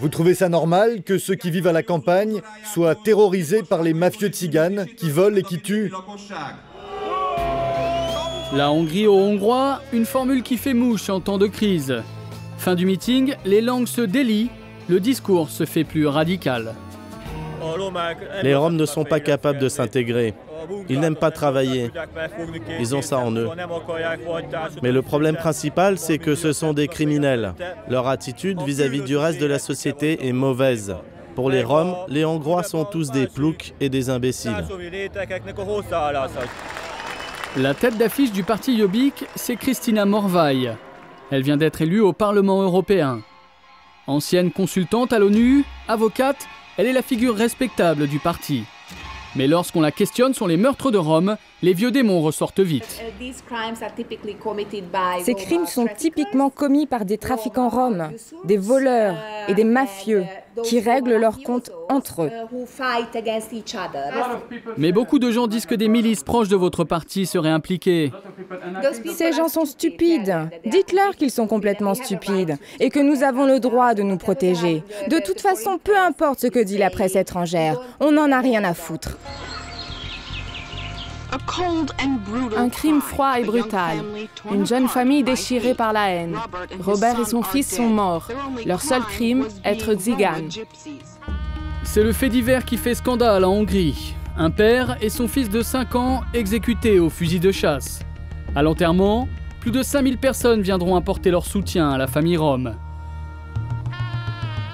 Vous trouvez ça normal que ceux qui vivent à la campagne soient terrorisés par les mafieux tziganes qui volent et qui tuent? La Hongrie aux Hongrois, une formule qui fait mouche en temps de crise. Fin du meeting, les langues se délient, le discours se fait plus radical. Les Roms ne sont pas capables de s'intégrer. Ils n'aiment pas travailler. Ils ont ça en eux. Mais le problème principal, c'est que ce sont des criminels. Leur attitude vis-à-vis du reste de la société est mauvaise. Pour les Roms, les Hongrois sont tous des ploucs et des imbéciles. La tête d'affiche du parti Jobbik, c'est Kristina Morvai. Elle vient d'être élue au Parlement européen. Ancienne consultante à l'ONU, avocate, elle est la figure respectable du parti. Mais lorsqu'on la questionne sur les meurtres de Roms, les vieux démons ressortent vite. Ces crimes sont typiquement commis par des trafiquants roms, des voleurs et des mafieux qui règlent leurs comptes entre eux. Mais beaucoup de gens disent que des milices proches de votre parti seraient impliquées. Ces gens sont stupides. Dites-leur qu'ils sont complètement stupides et que nous avons le droit de nous protéger. De toute façon, peu importe ce que dit la presse étrangère, on n'en a rien à foutre. Un crime froid et brutal. Une jeune famille déchirée par la haine. Robert et son fils sont morts. Leur seul crime, être tzigane. C'est le fait divers qui fait scandale en Hongrie. Un père et son fils de 5 ans exécutés au fusil de chasse. À l'enterrement, plus de 5000 personnes viendront apporter leur soutien à la famille rom.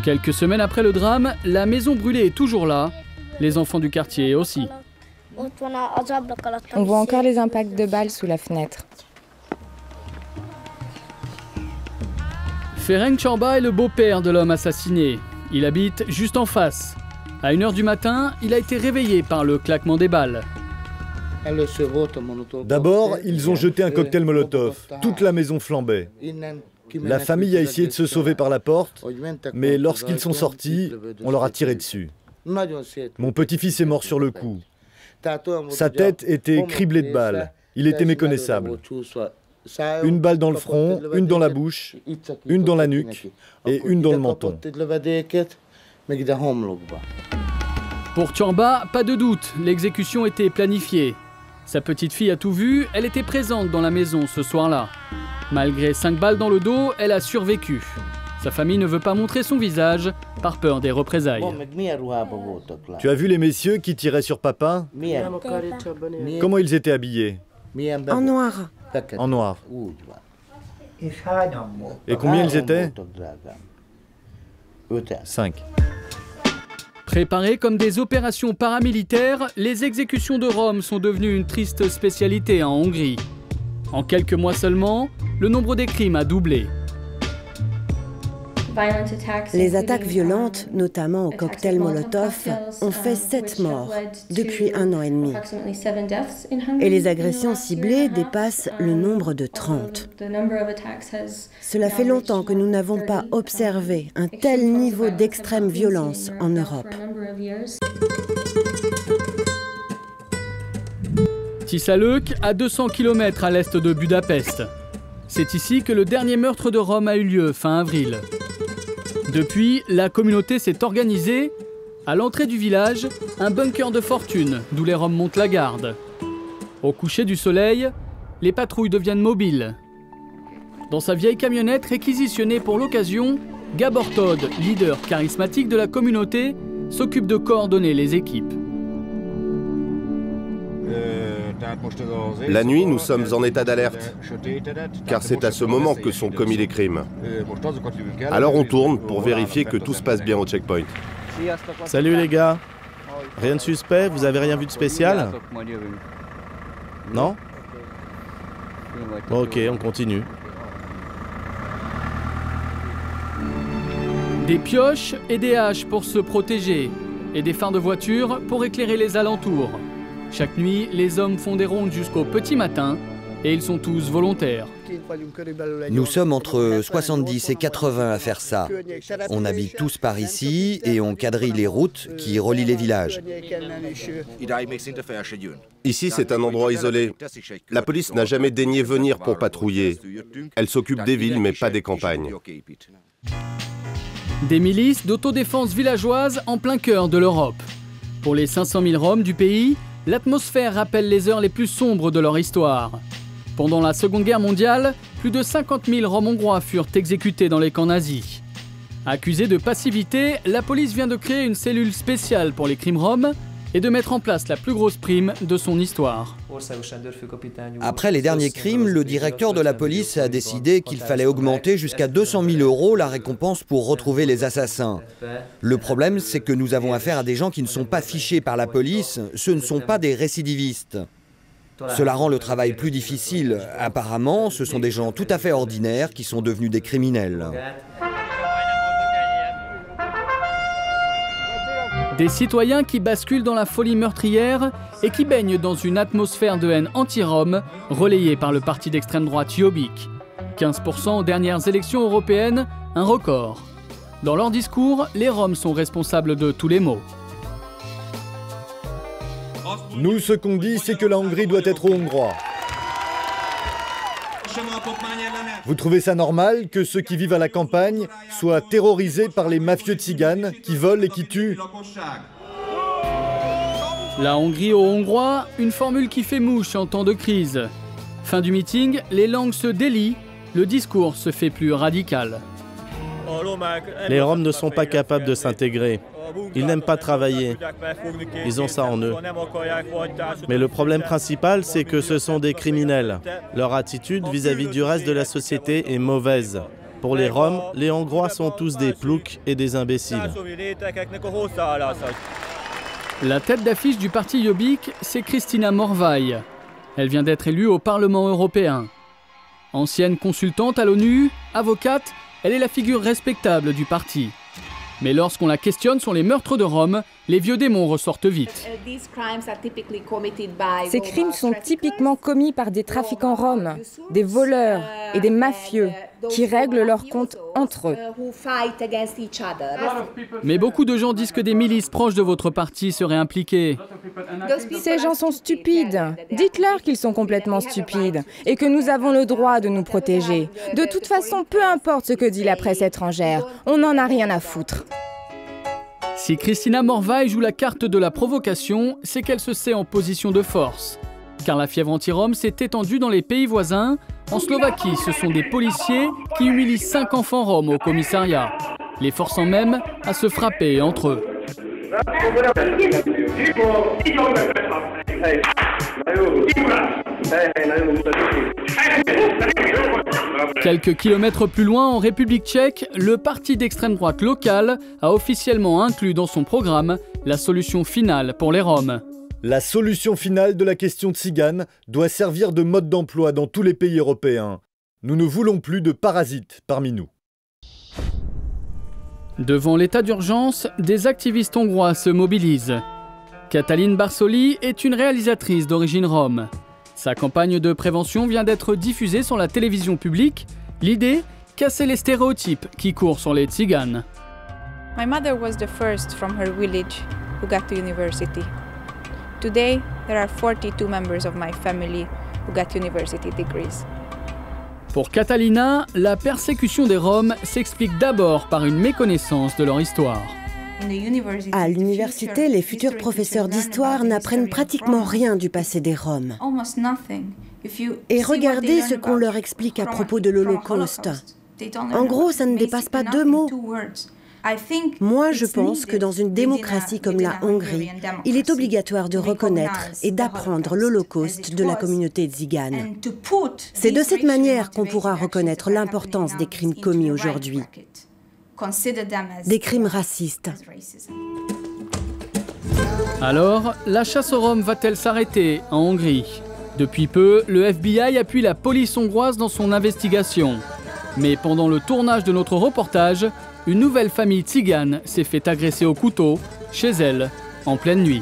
Quelques semaines après le drame, la maison brûlée est toujours là. Les enfants du quartier aussi. On voit encore les impacts de balles sous la fenêtre. Ferenc Csorba est le beau-père de l'homme assassiné. Il habite juste en face. À 1h du matin, il a été réveillé par le claquement des balles. D'abord, ils ont jeté un cocktail Molotov. Toute la maison flambait. La famille a essayé de se sauver par la porte, mais lorsqu'ils sont sortis, on leur a tiré dessus. Mon petit-fils est mort sur le coup. Sa tête était criblée de balles. Il était méconnaissable. Une balle dans le front, une dans la bouche, une dans la nuque et une dans le menton. Pour Csorba, pas de doute, l'exécution était planifiée. Sa petite fille a tout vu, elle était présente dans la maison ce soir-là. Malgré 5 balles dans le dos, elle a survécu. Sa famille ne veut pas montrer son visage, par peur des représailles. Tu as vu les messieurs qui tiraient sur papa? Comment ils étaient habillés? En noir. En noir. Et combien ils étaient? 5. Préparées comme des opérations paramilitaires, les exécutions de Roms sont devenues une triste spécialité en Hongrie. En quelques mois seulement, le nombre des crimes a doublé. Les attaques violentes, notamment au cocktail Molotov, ont fait 7 morts depuis 1 an et demi. Et les agressions ciblées dépassent le nombre de 30. Cela fait longtemps que nous n'avons pas observé un tel niveau d'extrême violence en Europe. Tiszaők, à 200 km à l'est de Budapest. C'est ici que le dernier meurtre de Roms a eu lieu fin avril. Depuis, la communauté s'est organisée. À l'entrée du village, un bunker de fortune, d'où les Roms montent la garde. Au coucher du soleil, les patrouilles deviennent mobiles. Dans sa vieille camionnette réquisitionnée pour l'occasion, Gabor Todd, leader charismatique de la communauté, s'occupe de coordonner les équipes. La nuit, nous sommes en état d'alerte, car c'est à ce moment que sont commis les crimes. Alors on tourne pour vérifier que tout se passe bien au checkpoint. Salut les gars. Rien de suspect? Vous avez rien vu de spécial? Non? Ok, on continue. Des pioches et des haches pour se protéger, et des phares de voiture pour éclairer les alentours. Chaque nuit, les hommes font des rondes jusqu'au petit matin, et ils sont tous volontaires. Nous sommes entre 70 et 80 à faire ça. On habite tous par ici et on quadrille les routes qui relient les villages. Ici, c'est un endroit isolé. La police n'a jamais daigné venir pour patrouiller. Elle s'occupe des villes, mais pas des campagnes. Des milices d'autodéfense villageoise en plein cœur de l'Europe. Pour les 500 000 Roms du pays, l'atmosphère rappelle les heures les plus sombres de leur histoire. Pendant la Seconde Guerre mondiale, plus de 50 000 Roms hongrois furent exécutés dans les camps nazis. Accusés de passivité, la police vient de créer une cellule spéciale pour les crimes roms et de mettre en place la plus grosse prime de son histoire. Après les derniers crimes, le directeur de la police a décidé qu'il fallait augmenter jusqu'à 200 000 € la récompense pour retrouver les assassins. Le problème, c'est que nous avons affaire à des gens qui ne sont pas fichés par la police, ce ne sont pas des récidivistes. Cela rend le travail plus difficile. Apparemment, ce sont des gens tout à fait ordinaires qui sont devenus des criminels. Des citoyens qui basculent dans la folie meurtrière et qui baignent dans une atmosphère de haine anti-Rom relayée par le parti d'extrême droite Jobbik. 15% aux dernières élections européennes, un record. Dans leur discours, les Roms sont responsables de tous les maux. Nous, ce qu'on dit, c'est que la Hongrie doit être aux Hongrois. Vous trouvez ça normal que ceux qui vivent à la campagne soient terrorisés par les mafieux tziganes qui volent et qui tuent? La Hongrie aux Hongrois, une formule qui fait mouche en temps de crise. Fin du meeting, les langues se délient, le discours se fait plus radical. Les Roms ne sont pas capables de s'intégrer. Ils n'aiment pas travailler. Ils ont ça en eux. Mais le problème principal, c'est que ce sont des criminels. Leur attitude vis-à-vis du reste de la société est mauvaise. Pour les Roms, les Hongrois sont tous des ploucs et des imbéciles. La tête d'affiche du parti Jobbik, c'est Kristina Morvai. Elle vient d'être élue au Parlement européen. Ancienne consultante à l'ONU, avocate, elle est la figure respectable du parti. Mais lorsqu'on la questionne sur les meurtres de Roms, les vieux démons ressortent vite. Ces crimes sont typiquement commis par des trafiquants roms, des voleurs et des mafieux qui règlent leurs comptes entre eux. Mais beaucoup de gens disent que des milices proches de votre parti seraient impliquées. Ces gens sont stupides. Dites-leur qu'ils sont complètement stupides et que nous avons le droit de nous protéger. De toute façon, peu importe ce que dit la presse étrangère, on n'en a rien à foutre. Si Kristina Morvai joue la carte de la provocation, c'est qu'elle se sait en position de force. Car la fièvre anti-Rom s'est étendue dans les pays voisins. En Slovaquie, ce sont des policiers qui humilient 5 enfants roms au commissariat, les forçant même à se frapper entre eux. Quelques kilomètres plus loin, en République tchèque, le parti d'extrême droite local a officiellement inclus dans son programme la solution finale pour les Roms. La solution finale de la question tzigane doit servir de mode d'emploi dans tous les pays européens. Nous ne voulons plus de parasites parmi nous. Devant l'état d'urgence, des activistes hongrois se mobilisent. Katalin Barsoli est une réalisatrice d'origine rom. Sa campagne de prévention vient d'être diffusée sur la télévision publique. L'idée, casser les stéréotypes qui courent sur les tziganes. My mother was the first from her village who got to university. Today, there are 42 members of my family who got university degrees. Pour Catalina, la persécution des Roms s'explique d'abord par une méconnaissance de leur histoire. À l'université, les futurs professeurs d'histoire n'apprennent pratiquement rien du passé des Roms. Et regardez ce qu'on leur explique à propos de l'Holocauste. En gros, ça ne dépasse pas 2 mots. Moi, je pense que dans une démocratie comme la Hongrie, il est obligatoire de reconnaître et d'apprendre l'Holocauste de la communauté tzigane. C'est de cette manière qu'on pourra reconnaître l'importance des crimes commis aujourd'hui. Des crimes racistes. Alors, la chasse aux Roms va-t-elle s'arrêter en Hongrie? Depuis peu, le FBI appuie la police hongroise dans son investigation. Mais pendant le tournage de notre reportage, une nouvelle famille tzigane s'est fait agresser au couteau, chez elle, en pleine nuit.